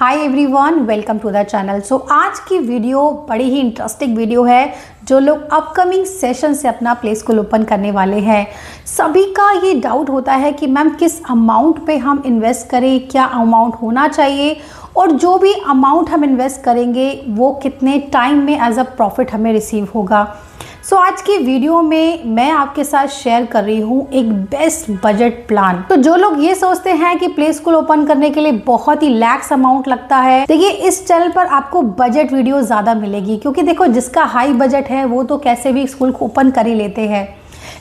Hi everyone, welcome to the channel. So आज की video बड़ी ही इंटरेस्टिंग वीडियो है। जो लोग अपकमिंग सेशन से अपना प्ले स्कूल ओपन करने वाले हैं, सभी का ये डाउट होता है कि मैम किस अमाउंट पे हम इन्वेस्ट करें, क्या अमाउंट होना चाहिए और जो भी अमाउंट हम इन्वेस्ट करेंगे वो कितने टाइम में एज अ प्रॉफिट हमें रिसीव होगा। सो आज की वीडियो में मैं आपके साथ शेयर कर रही हूँ एक बेस्ट बजट प्लान। तो जो लोग ये सोचते हैं कि प्ले स्कूल ओपन करने के लिए बहुत ही लैक्स अमाउंट लगता है, देखिए इस चैनल पर आपको बजट वीडियो ज़्यादा मिलेगी, क्योंकि देखो जिसका हाई बजट है वो तो कैसे भी स्कूल को ओपन कर ही लेते हैं,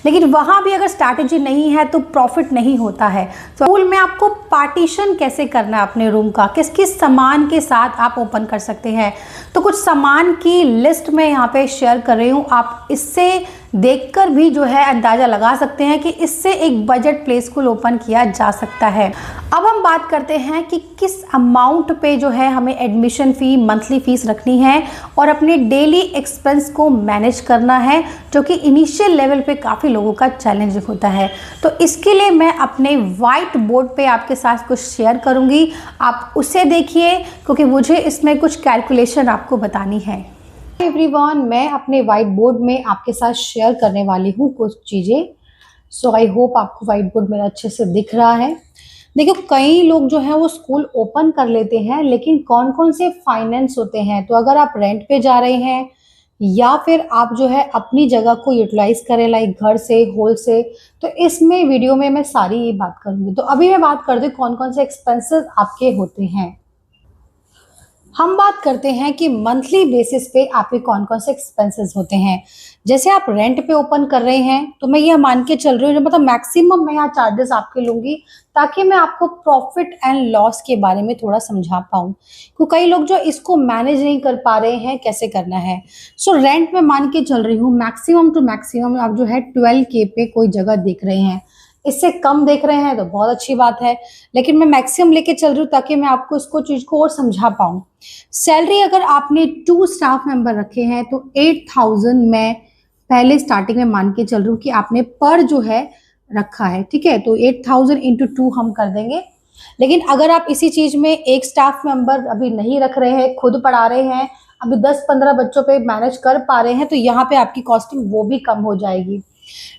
लेकिन वहाँ भी अगर स्ट्रैटेजी नहीं है तो प्रॉफिट नहीं होता है। तो स्कूल में आपको पार्टीशन कैसे करना है अपने रूम का, किस किस सामान के साथ आप ओपन कर सकते हैं, तो कुछ सामान की लिस्ट मैं यहाँ पे शेयर कर रही हूँ। आप इससे देखकर भी जो है अंदाज़ा लगा सकते हैं कि इससे एक बजट प्ले स्कूल ओपन किया जा सकता है। अब हम बात करते हैं कि किस अमाउंट पे जो है हमें एडमिशन फ़ी, मंथली फ़ीस रखनी है और अपने डेली एक्सपेंस को मैनेज करना है, जो कि इनिशियल लेवल पे काफ़ी लोगों का चैलेंज होता है। तो इसके लिए मैं अपने वाइट बोर्ड पे आपके साथ कुछ शेयर करूँगी, आप उसे देखिए क्योंकि मुझे इसमें कुछ कैलकुलेशन आपको बतानी है। एवरीवन, मैं अपने वाइट बोर्ड में आपके साथ शेयर करने वाली हूँ कुछ चीज़ें। सो आई होप आपको वाइट बोर्ड मेरा अच्छे से दिख रहा है। देखो कई लोग जो है वो स्कूल ओपन कर लेते हैं, लेकिन कौन कौन से फाइनेंस होते हैं। तो अगर आप रेंट पे जा रहे हैं या फिर आप जो है अपनी जगह को यूटिलाइज करें, लाइक घर से, होल से, तो इसमें वीडियो में मैं सारी ये बात करूँगी। तो अभी मैं बात कर दूँ कौन कौन से एक्सपेंसेस आपके होते हैं। हम बात करते हैं कि मंथली बेसिस पे आपके कौन कौन से एक्सपेंसेस होते हैं। जैसे आप रेंट पे ओपन कर रहे हैं तो मैं ये मान के चल रही हूँ, मतलब मैक्सिमम मैं यहाँ चार्जेस आपके लूँगी ताकि मैं आपको प्रॉफिट एंड लॉस के बारे में थोड़ा समझा पाऊँ, क्योंकि कई लोग जो इसको मैनेज नहीं कर पा रहे हैं कैसे करना है। सो रेंट में मान के चल रही हूँ मैक्सिमम टू मैक्सिमम आप जो है 12K पे कोई जगह देख रहे हैं। इससे कम देख रहे हैं तो बहुत अच्छी बात है, लेकिन मैं मैक्सिमम लेके चल रही हूँ ताकि मैं आपको इसको चीज़ को और समझा पाऊँ। सैलरी अगर आपने 2 स्टाफ मेंबर रखे हैं तो 8,000 मैं पहले स्टार्टिंग में मान के चल रही हूँ कि आपने पर जो है रखा है, ठीक है। तो 8,000 इंटू 2 हम कर देंगे। लेकिन अगर आप इसी चीज़ में एक स्टाफ मेंबर अभी नहीं रख रहे हैं, खुद पढ़ा रहे हैं, अभी 10-15 बच्चों पे मैनेज कर पा रहे हैं, तो यहाँ पे आपकी कॉस्टिंग वो भी कम हो जाएगी।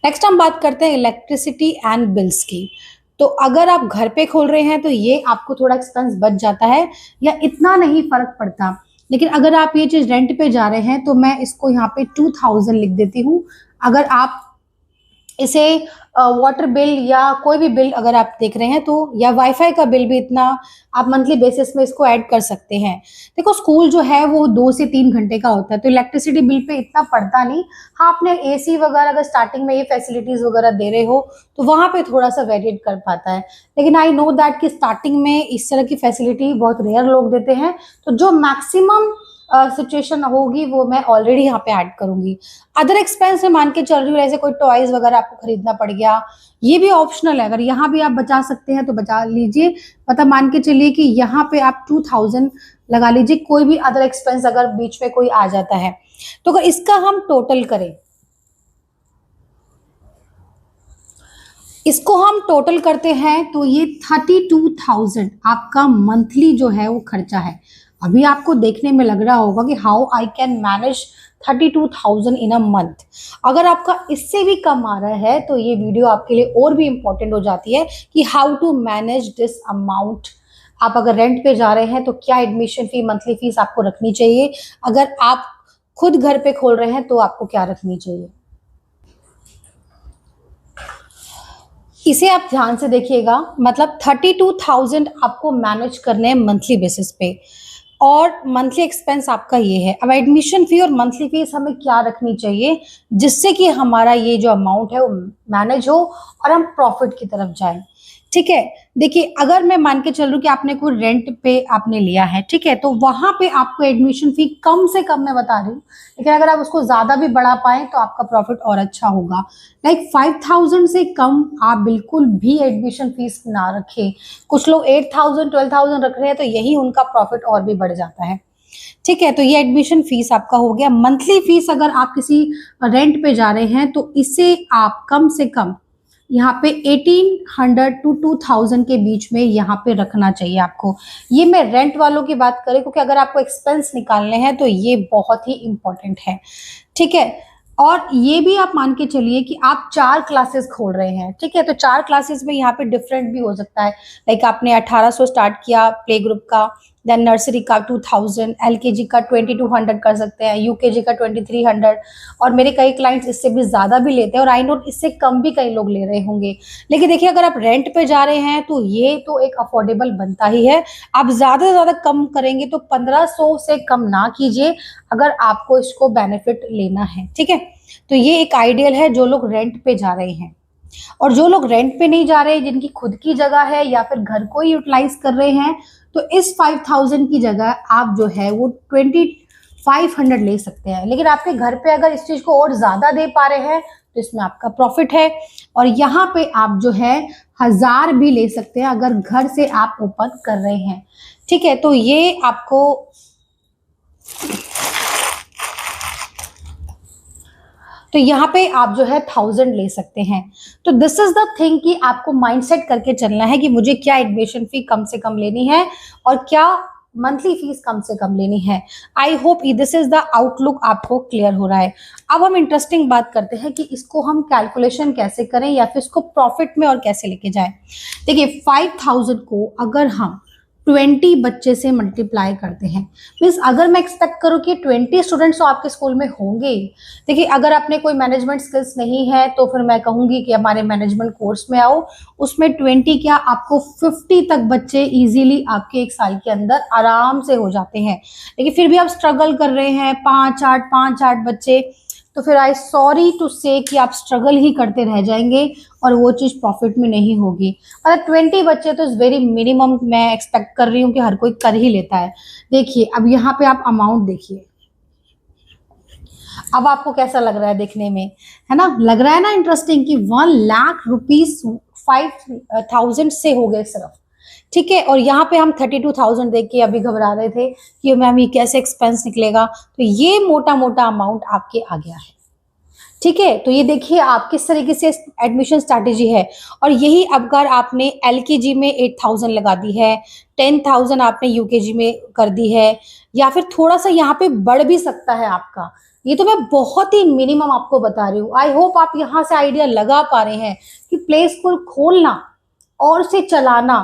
नेक्स्ट हम बात करते हैं इलेक्ट्रिसिटी एंड बिल्स की। तो अगर आप घर पे खोल रहे हैं तो ये आपको थोड़ा एक्सपेंस बच जाता है या इतना नहीं फर्क पड़ता, लेकिन अगर आप ये चीज़ रेंट पे जा रहे हैं तो मैं इसको यहाँ पे 2,000 लिख देती हूँ। अगर आप इसे वाटर बिल या कोई भी बिल अगर आप देख रहे हैं तो, या वाईफाई का बिल भी इतना आप मंथली बेसिस में इसको ऐड कर सकते हैं। देखो स्कूल जो है वो 2 से 3 घंटे का होता है, तो इलेक्ट्रिसिटी बिल पे इतना पड़ता नहीं। हाँ, आपने एसी वगैरह अगर स्टार्टिंग में ये फैसिलिटीज वगैरह दे रहे हो तो वहाँ पे थोड़ा सा वेरिएट कर पाता है, लेकिन आई नो दैट कि स्टार्टिंग में इस तरह की फैसिलिटी बहुत रेयर लोग देते हैं। तो जो मैक्सिमम सिचुएशन होगी वो मैं ऑलरेडी यहाँ पे ऐड करूंगी। अदर एक्सपेंस में मान के चल रही हूँ, ऐसे कोई टॉयज वगैरह आपको खरीदना पड़ गया, ये भी ऑप्शनल है। अगर यहाँ भी आप बचा सकते हैं तो बचा लीजिए, मतलब मान के चलिए कि यहाँ पे आप 2,000 लगा लीजिए। कोई भी अदर एक्सपेंस अगर बीच में कोई आ जाता है तो अगर इसका हम टोटल करें, इसको हम टोटल करते हैं तो ये 32,000 आपका मंथली जो है वो खर्चा है। अभी आपको देखने में लग रहा होगा कि how I can manage 32,000 in a month. अगर आपका इससे भी कम आ रहा है तो ये वीडियो आपके लिए और भी इम्पोर्टेंट हो जाती है कि how to manage this amount. आप अगर रेंट पे जा रहे हैं तो क्या एडमिशन फी, मंथली फीस आपको रखनी चाहिए, अगर आप खुद घर पे खोल रहे हैं तो आपको क्या रखनी चाहिए। इसे आप ध्यान से देखिएगा, मतलब 32,000 आपको मैनेज करने हैं मंथली बेसिस पे, और मंथली एक्सपेंस आपका ये है। अब एडमिशन फी और मंथली फीस हमें क्या रखनी चाहिए जिससे कि हमारा ये जो अमाउंट है वो मैनेज हो और हम प्रॉफिट की तरफ जाएं, ठीक है। देखिए अगर मैं मान के चल रही हूँ कि आपने कोई रेंट पे आपने लिया है, ठीक है, तो वहां पे आपको एडमिशन फी कम से कम मैं बता रही हूँ, लेकिन अगर आप उसको ज्यादा भी बढ़ा पाए तो आपका प्रॉफिट और अच्छा होगा। लाइक 5,000 से कम आप बिल्कुल भी एडमिशन फीस ना रखें। कुछ लोग 8,000 12,000 रख रहे हैं तो यही उनका प्रॉफिट और भी बढ़ जाता है, ठीक है। तो ये एडमिशन फीस आपका हो गया। मंथली फीस अगर आप किसी रेंट पे जा रहे हैं तो इसे आप कम से कम यहाँ पे 1800 to 2000 के बीच में यहाँ पे रखना चाहिए आपको। ये मैं रेंट वालों की बात करें, क्योंकि अगर आपको एक्सपेंस निकालने हैं तो ये बहुत ही इंपॉर्टेंट है, ठीक है। और ये भी आप मान के चलिए कि आप 4 क्लासेस खोल रहे हैं, ठीक है, तो 4 क्लासेस में यहाँ पे डिफरेंट भी हो सकता है। लाइक आपने 1800 स्टार्ट किया प्ले ग्रुप का, देन नर्सरी का 2000, एलकेजी का 2200 कर सकते हैं, यूकेजी का 2300, और मेरे कई क्लाइंट्स इससे भी ज़्यादा भी लेते हैं, और आई नो इससे कम भी कई लोग ले रहे होंगे। लेकिन देखिए, अगर आप रेंट पे जा रहे हैं तो ये तो एक अफोर्डेबल बनता ही है। आप ज़्यादा से ज़्यादा कम करेंगे तो 1500 से कम ना कीजिए अगर आपको इसको बेनिफिट लेना है, ठीक है। तो ये एक आइडियल है जो लोग रेंट पे जा रहे हैं। और जो लोग रेंट पे नहीं जा रहे, जिनकी खुद की जगह है या फिर घर को ही यूटिलाइज कर रहे हैं, तो इस 5000 की जगह आप जो है वो 2500 ले सकते हैं। लेकिन आपके घर पे अगर इस चीज को और ज्यादा दे पा रहे हैं तो इसमें आपका प्रॉफिट है। और यहाँ पे आप जो है 1000 भी ले सकते हैं अगर घर से आप ओपन कर रहे हैं, ठीक है। तो ये आपको तो यहाँ पे आप जो है 1000 ले सकते हैं। तो दिस इज द थिंग कि आपको माइंडसेट करके चलना है कि मुझे क्या एडमिशन फी कम से कम लेनी है और क्या मंथली फीस कम से कम लेनी है। I hope this is the outlook आपको क्लियर हो रहा है। अब हम इंटरेस्टिंग बात करते हैं कि इसको हम कैलकुलेशन कैसे करें या फिर इसको प्रॉफिट में और कैसे लेके जाएं। देखिए 5000 को अगर हम 20 बच्चे से मल्टीप्लाई करते हैं, मीन्स अगर मैं एक्सपेक्ट करूँ कि 20 स्टूडेंट्स तो आपके स्कूल में होंगे। देखिए अगर आपने कोई मैनेजमेंट स्किल्स नहीं है तो फिर मैं कहूँगी कि हमारे मैनेजमेंट कोर्स में आओ, उसमें 20 क्या आपको 50 तक बच्चे इजीली आपके एक साल के अंदर आराम से हो जाते हैं। लेकिन फिर भी आप स्ट्रगल कर रहे हैं 5-8 बच्चे, तो फिर आई सॉरी टू से कि आप स्ट्रगल ही करते रह जाएंगे और वो चीज़ प्रॉफिट में नहीं होगी। मतलब 20 बच्चे तो इस वेरी मिनिमम मैं एक्सपेक्ट कर रही हूँ कि हर कोई कर ही लेता है। देखिए अब यहाँ पे आप अमाउंट देखिए, अब आपको कैसा लग रहा है देखने में, है ना, लग रहा है ना इंटरेस्टिंग कि 1 लाख रुपीज 5000 से हो गए सिर्फ, ठीक है। और यहाँ पे हम 32,000 देख के अभी घबरा रहे थे कि मैम ये कैसे एक्सपेंस निकलेगा, तो ये मोटा मोटा अमाउंट आपके आ गया है, ठीक है। तो ये देखिए आप किस तरीके से एडमिशन स्ट्रैटेजी है। और यही अगर आपने एलकेजी में 8000 लगा दी है, 10,000 आपने यूकेजी में कर दी है, या फिर थोड़ा सा यहाँ पे बढ़ भी सकता है आपका। ये तो मैं बहुत ही मिनिमम आपको बता रही हूँ। आई होप आप यहाँ से आइडिया लगा पा रहे हैं कि प्ले स्कूल खोलना और उसे चलाना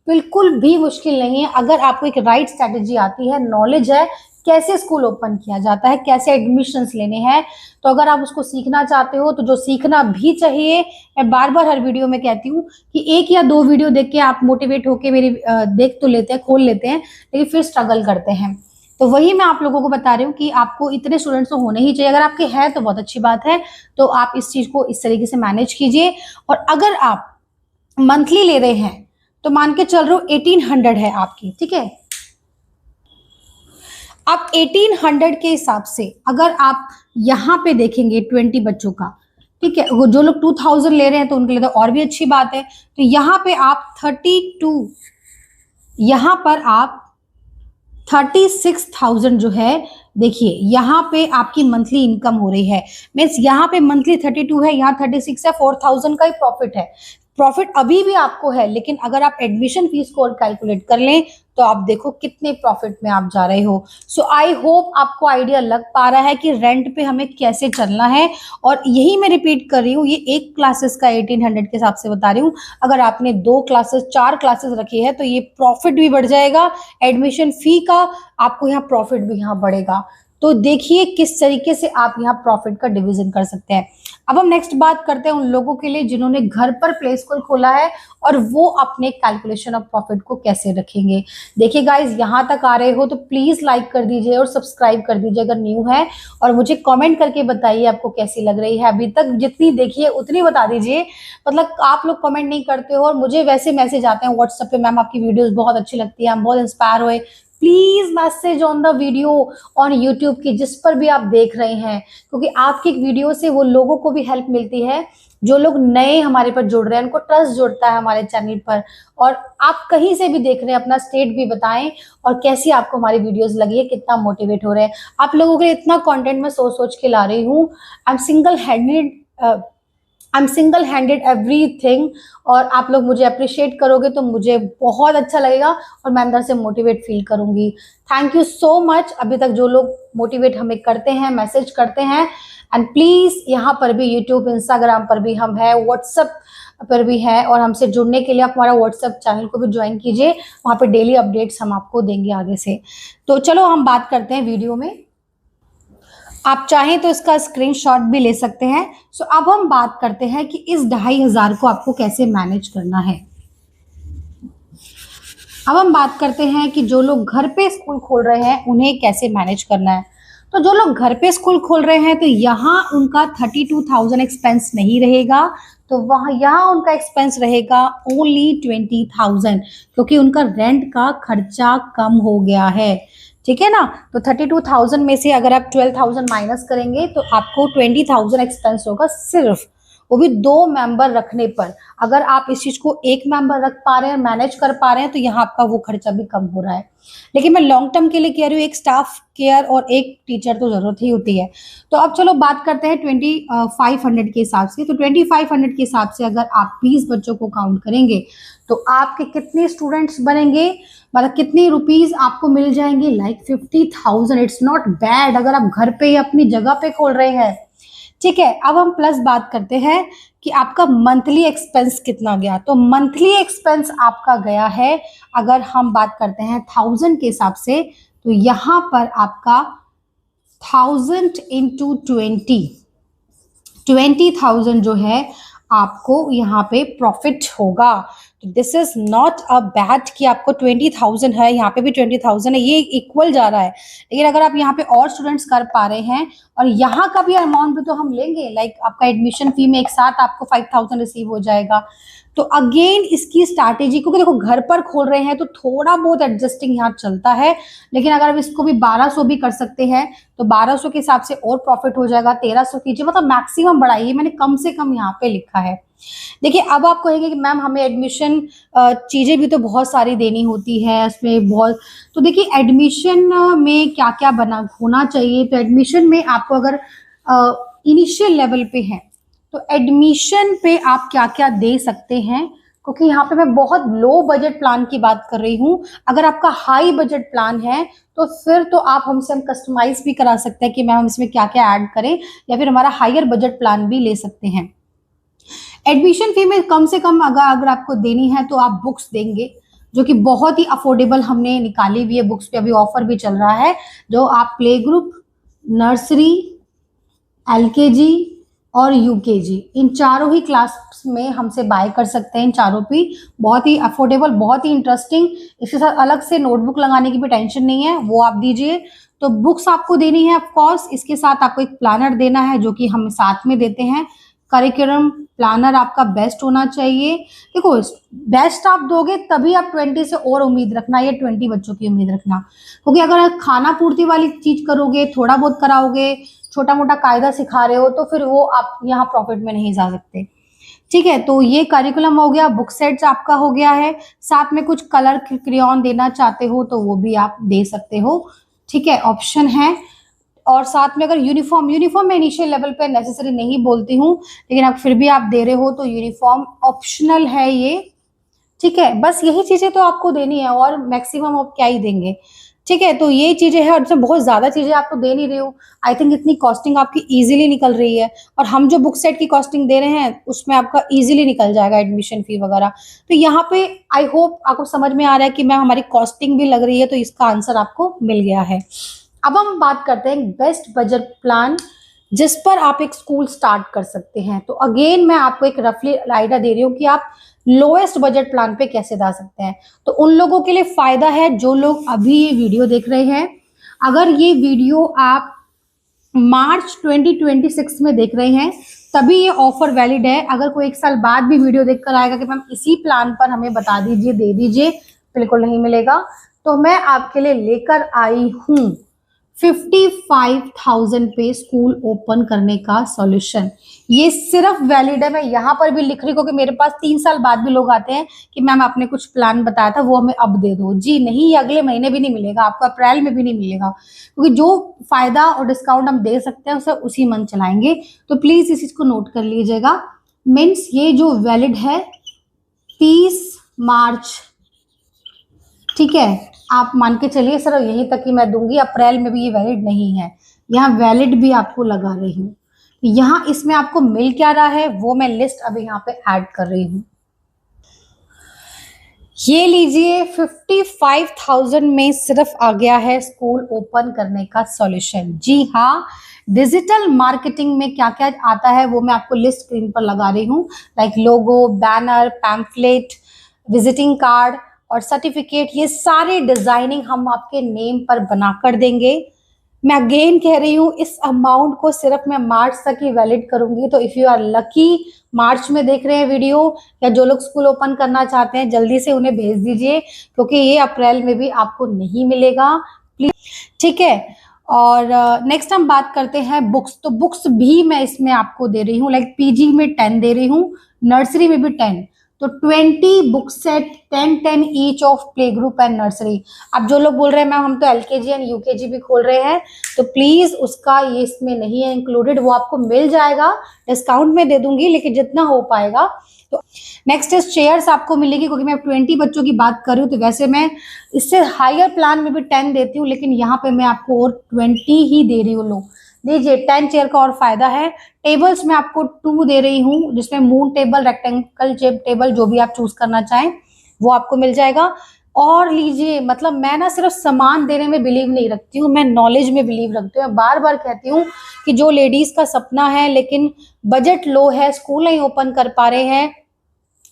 बिल्कुल भी मुश्किल नहीं है अगर आपको एक राइट स्ट्रैटेजी आती है, नॉलेज है कैसे स्कूल ओपन किया जाता है, कैसे एडमिशन्स लेने हैं। तो अगर आप उसको सीखना चाहते हो तो जो सीखना भी चाहिए, मैं बार बार हर वीडियो में कहती हूँ कि 1 या 2 वीडियो देख के आप मोटिवेट होके मेरी देख तो लेते हैं, खोल लेते हैं, लेकिन फिर स्ट्रगल करते हैं। तो वही मैं आप लोगों को बता रही हूँ कि आपको इतने स्टूडेंट्स तो होने ही चाहिए। अगर आपके हैं तो बहुत अच्छी बात है, तो आप इस चीज को इस तरीके से मैनेज कीजिए। और अगर आप मंथली ले रहे हैं तो मान के चल रहे हो 1800 है आपकी, ठीक है। आप 1800 के हिसाब से अगर आप यहाँ पे देखेंगे 20 बच्चों का, ठीक है, वो जो लोग 2000 ले रहे हैं तो उनके लिए तो और भी अच्छी बात है। तो यहाँ पे आप 32, यहाँ पर आप 36,000 जो है, देखिए यहाँ पे आपकी मंथली इनकम हो रही है। मीन्स यहाँ पे मंथली 32 है, यहाँ 36 है, 4000 का ही प्रॉफिट है। प्रॉफिट अभी भी आपको है, लेकिन अगर आप एडमिशन फीस को और कैलकुलेट कर लें तो आप देखो कितने प्रॉफिट में आप जा रहे हो। सो आई होप आपको आइडिया लग पा रहा है कि रेंट पे हमें कैसे चलना है। और यही मैं रिपीट कर रही हूँ, ये एक क्लासेस का 1800 के हिसाब से बता रही हूँ। अगर आपने 2 क्लासेस 4 क्लासेस रखी है तो ये प्रॉफिट भी बढ़ जाएगा, एडमिशन फी का आपको यहाँ प्रॉफिट भी यहाँ बढ़ेगा। तो देखिए किस तरीके से आप यहाँ प्रॉफिट का डिवीजन कर सकते हैं। अब हम नेक्स्ट बात करते हैं उन लोगों के लिए जिन्होंने घर पर प्ले स्कूल खोला है और वो अपने कैलकुलेशन ऑफ प्रॉफिट को कैसे रखेंगे। देखिए गाइज, यहाँ तक आ रहे हो तो प्लीज लाइक कर दीजिए और सब्सक्राइब कर दीजिए अगर न्यू है, और मुझे कमेंट करके बताइए आपको कैसी लग रही है। अभी तक जितनी देखी है उतनी बता दीजिए। मतलब आप लोग कमेंट नहीं करते हो और मुझे वैसे मैसेज आते हैं व्हाट्सएप पे, मैम आपकी वीडियोस बहुत अच्छी लगती है, हम बहुत इंस्पायर हुए। Please message on the video on YouTube की, जिस पर भी आप देख रहे हैं, क्योंकि आपकी वीडियो से वो लोगों को भी हेल्प मिलती है जो लोग नए हमारे पर जुड़ रहे हैं, उनको ट्रस्ट जुड़ता है हमारे चैनल पर। और आप कहीं से भी देख रहे हैं, अपना स्टेट भी बताएं और कैसी आपको हमारी वीडियोस लगी है, कितना मोटिवेट हो रहे हैं। आप लोगों के लिए इतना कंटेंट मैं सोच सोच के ला रही हूँ। I am single handed I am single handed everything, और आप लोग मुझे अप्रिशिएट करोगे तो मुझे बहुत अच्छा लगेगा और मैं अंदर से मोटिवेट फील करूंगी। थैंक यू सो मच अभी तक जो लोग मोटिवेट हमें करते हैं, मैसेज करते हैं। एंड प्लीज यहाँ पर भी यूट्यूब, इंस्टाग्राम पर भी हम है, व्हाट्सएप पर भी है, और हमसे जुड़ने के लिए आप हमारा व्हाट्सएप चैनल को भी ज्वाइन कीजिए। वहाँ पे डेली अपडेट्स हम आपको देंगे आगे से। तो चलो हम बात करते हैं वीडियो में। आप चाहें तो इसका स्क्रीनशॉट भी ले सकते हैं। सो अब हम बात करते हैं कि इस 2500 को आपको कैसे मैनेज करना है। अब हम बात करते हैं कि जो लोग घर पे स्कूल खोल रहे हैं उन्हें कैसे मैनेज करना है। तो जो लोग घर पे स्कूल खोल रहे हैं तो यहाँ उनका 32,000 एक्सपेंस नहीं रहेगा, तो वहाँ यहाँ उनका एक्सपेंस रहेगा ओनली 20,000, क्योंकि उनका रेंट का खर्चा कम हो गया है। ठीक है ना। तो 32,000 में से अगर आप 12,000 माइनस करेंगे तो आपको 20,000 एक्सपेंस होगा, सिर्फ वो भी 2 मेंबर रखने पर। अगर आप इस चीज को 1 मेंबर रख पा रहे हैं, मैनेज कर पा रहे हैं, तो यहाँ आपका वो खर्चा भी कम हो रहा है। लेकिन मैं लॉन्ग टर्म के लिए कह रही हूँ, एक स्टाफ केयर और एक टीचर तो जरूरत ही होती है। तो अब चलो बात करते हैं 2500 के हिसाब से। तो 2500 के हिसाब से अगर आप 20 बच्चों को काउंट करेंगे तो आपके कितने स्टूडेंट्स बनेंगे, मतलब कितनी रुपीज आपको मिल जाएंगे, लाइक 50,000। इट्स नॉट बैड अगर आप घर पे अपनी जगह पे खोल रहे हैं। ठीक है। अब हम प्लस बात करते हैं कि आपका मंथली एक्सपेंस कितना गया। तो मंथली एक्सपेंस आपका गया है, अगर हम बात करते हैं 1000 के हिसाब से, तो यहाँ पर आपका 1000 इंटू 20,000 जो है आपको यहाँ पे प्रॉफिट होगा। तो this is not a bad कि आपको 20,000 है, यहाँ पे भी 20,000 है, ये इक्वल जा रहा है। लेकिन अगर आप यहाँ पे और स्टूडेंट्स कर पा रहे हैं, और यहाँ का भी अमाउंट भी तो हम लेंगे, लाइक आपका एडमिशन फी में एक साथ आपको 5,000 रिसीव हो जाएगा। तो अगेन इसकी स्ट्रैटेजी, क्योंकि देखो घर पर खोल रहे हैं तो थोड़ा बहुत एडजस्टिंग यहाँ चलता है, लेकिन अगर आप इसको भी 1200 भी कर सकते हैं तो 1200 के हिसाब से और प्रॉफिट हो जाएगा। 1300 कीजिए, मतलब मैक्सिमम बढ़ाइए, मैंने कम से कम यहाँ पे लिखा है। देखिए अब आप कहेंगे कि मैम हमें एडमिशन चीजें भी तो बहुत सारी देनी होती है उसमें बहुत। तो देखिए एडमिशन में क्या क्या बना होना चाहिए। तो एडमिशन में आपको अगर इनिशियल लेवल पे है तो एडमिशन पे आप क्या क्या दे सकते हैं, क्योंकि यहाँ पे मैं बहुत लो बजट प्लान की बात कर रही हूँ। अगर आपका हाई बजट प्लान है तो फिर तो आप हमसे हम कस्टमाइज भी करा सकते हैं कि मैम हम इसमें क्या क्या ऐड करें, या फिर हमारा हायर बजट प्लान भी ले सकते हैं। एडमिशन फी में कम से कम अगर आपको देनी है तो आप बुक्स देंगे, जो कि बहुत ही अफोर्डेबल हमने निकाली हुई है। बुक्स पे अभी ऑफर भी चल रहा है, जो आप प्ले ग्रुप, नर्सरी, एलकेजी और यूकेजी, इन चारों ही क्लास में हमसे बाय कर सकते हैं। इन चारों भी बहुत ही अफोर्डेबल, बहुत ही इंटरेस्टिंग। इसके साथ अलग से नोटबुक लगाने की भी टेंशन नहीं है, वो आप दीजिए। तो बुक्स आपको देनी है ऑफ कोर्स, इसके साथ आपको एक प्लानर देना है जो कि हम साथ में देते हैं। करिकुलम प्लानर आपका बेस्ट होना चाहिए। देखो बेस्ट आप दोगे तभी आप 20 से और उम्मीद रखना, या 20 बच्चों की उम्मीद रखना, क्योंकि अगर आप खाना पूर्ति वाली चीज करोगे, थोड़ा बहुत कराओगे, छोटा मोटा कायदा सिखा रहे हो, तो फिर वो आप यहाँ प्रॉफिट में नहीं जा सकते। ठीक है। तो ये करिकुलम हो गया, बुक सेट्स आपका हो गया है। साथ में कुछ कलर क्रेयॉन देना चाहते हो तो वो भी आप दे सकते हो। ठीक है, ऑप्शन है। और साथ में अगर यूनिफॉर्म में इनिशियल लेवल पे नेसेसरी नहीं बोलती हूँ, लेकिन अब फिर भी आप दे रहे हो तो यूनिफॉर्म ऑप्शनल है ये। ठीक है, बस यही चीजें तो आपको देनी है, और मैक्सिमम आप क्या ही देंगे। ठीक है, तो ये चीजें हैं, और इसमें बहुत ज्यादा चीजें आप तो दे नहीं रहे हो। आई थिंक इतनी कॉस्टिंग आपकी इजीली निकल रही है, और हम जो बुक सेट की कॉस्टिंग दे रहे हैं उसमें आपका इजीली निकल जाएगा एडमिशन फी वगैरह। तो यहाँ पे आई होप आपको समझ में आ रहा है कि मैम हमारी कॉस्टिंग भी लग रही है, तो इसका आंसर आपको मिल गया है। अब हम बात करते हैं बेस्ट बजट प्लान जिस पर आप एक स्कूल स्टार्ट कर सकते हैं। तो अगेन मैं आपको एक रफली आइडिया दे रही हूँ कि आप लोएस्ट बजट प्लान पे कैसे जा सकते हैं। तो उन लोगों के लिए फायदा है जो लोग अभी ये वीडियो देख रहे हैं। अगर ये वीडियो आप मार्च 2026 में देख रहे हैं तभी ये ऑफर वैलिड है। अगर कोई 1 साल बाद भी वीडियो देखकर आएगा कि मैम इसी प्लान पर हमें बता दीजिए, दे दीजिए, बिल्कुल नहीं मिलेगा। तो मैं आपके लिए लेकर आई हूँ 55,000 पे स्कूल ओपन करने का सॉल्यूशन। ये सिर्फ वैलिड है, मैं यहाँ पर भी लिख रही हूँ कि मेरे पास 3 साल बाद भी लोग आते हैं कि मैम आपने कुछ प्लान बताया था वो हमें अब दे दो। जी नहीं, ये अगले महीने भी नहीं मिलेगा आपको, अप्रैल में भी नहीं मिलेगा, क्योंकि जो फायदा और डिस्काउंट हम दे सकते हैं उसे उसी मंथ चलाएंगे। तो प्लीज इस चीज को नोट कर लीजिएगा। मीन्स ये जो वैलिड है 30 मार्च, ठीक है। आप मान के चलिए सर यहीं तक ही मैं दूंगी, अप्रैल में भी ये वैलिड नहीं है, यहाँ वैलिड भी आपको लगा रही हूँ। यहाँ इसमें आपको मिल क्या रहा है वो मैं लिस्ट अभी यहाँ पे ऐड कर रही हूँ। ये लीजिए 55,000 में सिर्फ आ गया है स्कूल ओपन करने का सॉल्यूशन। जी हाँ, डिजिटल मार्केटिंग में क्या क्या आता है वो मैं आपको लिस्ट स्क्रीन पर लगा रही हूँ, लाइक लोगो, बैनर, पैम्फलेट, विजिटिंग कार्ड और सर्टिफिकेट, ये सारे डिजाइनिंग हम आपके नेम पर बना कर देंगे। मैं अगेन कह रही हूँ इस अमाउंट को सिर्फ मैं मार्च तक ही वैलिड करूंगी, तो इफ यू आर लकी मार्च में देख रहे हैं वीडियो या जो लोग स्कूल ओपन करना चाहते हैं जल्दी से उन्हें भेज दीजिए, क्योंकि ये अप्रैल में भी आपको नहीं मिलेगा प्लीज, ठीक है। और नेक्स्ट हम बात करते हैं बुक्स। तो बुक्स भी मैं इसमें आपको दे रही हूँ, लाइक पीजी में 10 दे रही हूँ, नर्सरी में भी 10, तो 20 book set, 10 each of play group and nursery. अब जो लोग बोल रहे हैं मैम हम तो एलकेजी एंड यूकेजी भी खोल रहे हैं, तो प्लीज उसका ये इसमें नहीं है इंक्लूडेड, वो आपको मिल जाएगा, डिस्काउंट में दे दूंगी लेकिन जितना हो पाएगा। तो नेक्स्ट इज चेयर्स आपको मिलेगी, क्योंकि मैं 20 बच्चों की बात कर रही हूँ, तो वैसे मैं इससे हायर प्लान में भी 10 देती हूँ, लेकिन यहाँ पे मैं आपको और 20 ही दे रही हूँ। लोग लीजिए 10 चेयर का और फायदा है। टेबल्स में आपको 2 दे रही हूँ, जिसमें moon table, rectangle shape table, जो भी आप चूज करना चाहें वो आपको मिल जाएगा। और लीजिए, मतलब मैं ना सिर्फ सामान देने में बिलीव नहीं रखती हूँ, मैं नॉलेज में बिलीव रखती हूँ। बार बार कहती हूँ कि जो लेडीज का सपना है लेकिन बजट लो है, स्कूल नहीं ओपन कर पा रहे हैं,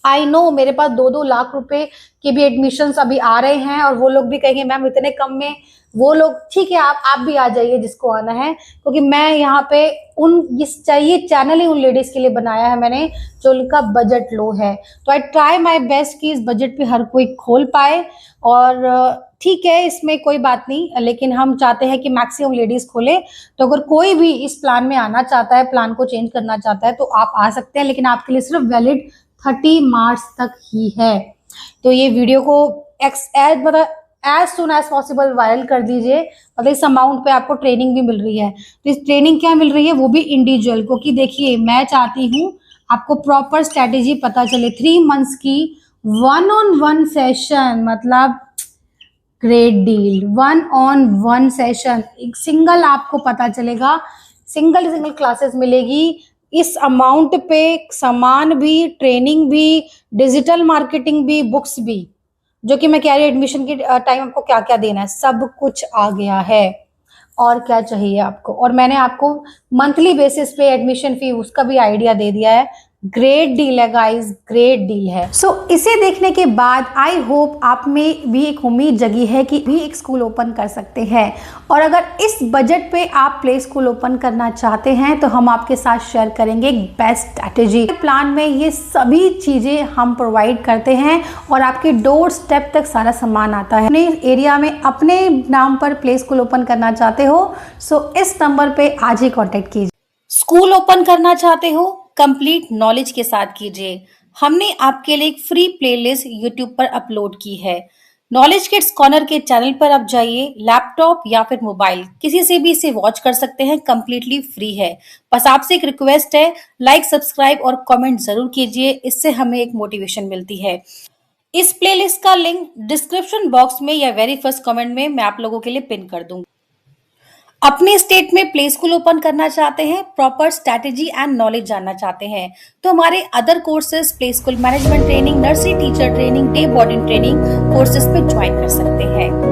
आई नो मेरे पास 2-2 लाख रुपए के भी एडमिशन्स अभी आ रहे हैं, और वो लोग भी कहेंगे मैम इतने कम में, वो लोग ठीक है आप भी आ जाइए जिसको आना है, क्योंकि मैं यहाँ पे ये चैनल ही उन लेडीज के लिए बनाया है मैंने जो उनका बजट लो है। तो आई ट्राई माय बेस्ट कि इस बजट पे हर कोई खोल पाए, और ठीक है इसमें कोई बात नहीं, लेकिन हम चाहते हैं कि मैक्सिमम लेडीज खोले। तो अगर कोई भी इस प्लान में आना चाहता है, प्लान को चेंज करना चाहता है, तो आप आ सकते हैं, लेकिन आपके लिए सिर्फ वैलिड 30 मार्च तक ही है। तो ये वीडियो को as soon as possible viral कर दीजिए, मतलब इस अमाउंट पे आपको ट्रेनिंग भी मिल रही है। तो इस ट्रेनिंग क्या मिल रही है, वो भी इंडिविजुअल, क्योंकि देखिए मैं चाहती हूँ आपको प्रॉपर स्ट्रेटेजी पता चले। 3 मंथ्स की 1-on-1 सेशन, मतलब ग्रेट डील। 1-on-1 सेशन, एक सिंगल आपको पता चलेगा, सिंगल क्लासेस मिलेगी इस अमाउंट पे, सामान भी, ट्रेनिंग भी, डिजिटल मार्केटिंग भी, बुक्स भी, जो कि मैं कह रही हूँ एडमिशन के टाइम आपको क्या क्या देना है सब कुछ आ गया है। और क्या चाहिए आपको, और मैंने आपको मंथली बेसिस पे एडमिशन फी उसका भी आइडिया दे दिया है। ग्रेट डील है गाइस, ग्रेट डील है। सो इसे देखने के बाद आई होप आप में भी एक उम्मीद जगी है कि भी एक स्कूल ओपन कर सकते हैं। और अगर इस बजट पे आप प्ले स्कूल ओपन करना चाहते हैं तो हम आपके साथ शेयर करेंगे एक बेस्ट स्ट्रैटेजी। प्लान में ये सभी चीजें हम प्रोवाइड करते हैं और आपके डोर स्टेप तक सारा सामान आता है। अपने एरिया में अपने नाम पर प्ले स्कूल ओपन करना चाहते हो, सो इस नंबर पे आज ही कॉन्टेक्ट कीजिए। स्कूल ओपन करना चाहते हो, कंप्लीट नॉलेज के साथ कीजिए। हमने आपके लिए एक फ्री प्लेलिस्ट यूट्यूब पर अपलोड की है। नॉलेज किड्स कॉर्नर के चैनल पर आप जाइए, लैपटॉप या फिर मोबाइल किसी से भी इसे वॉच कर सकते हैं, कंप्लीटली फ्री है। बस आपसे एक रिक्वेस्ट है, लाइक, सब्सक्राइब और कमेंट जरूर कीजिए, इससे हमें एक मोटिवेशन मिलती है। इस प्लेलिस्ट का लिंक डिस्क्रिप्शन बॉक्स में या वेरी फर्स्ट कमेंट में मैं आप लोगों के लिए पिन कर दूंगी। अपने स्टेट में प्ले स्कूल ओपन करना चाहते हैं, प्रॉपर स्ट्रैटेजी एंड नॉलेज जानना चाहते हैं, तो हमारे other courses play school management training, nursery teacher training, day boarding training courses पे ज्वाइन कर सकते हैं।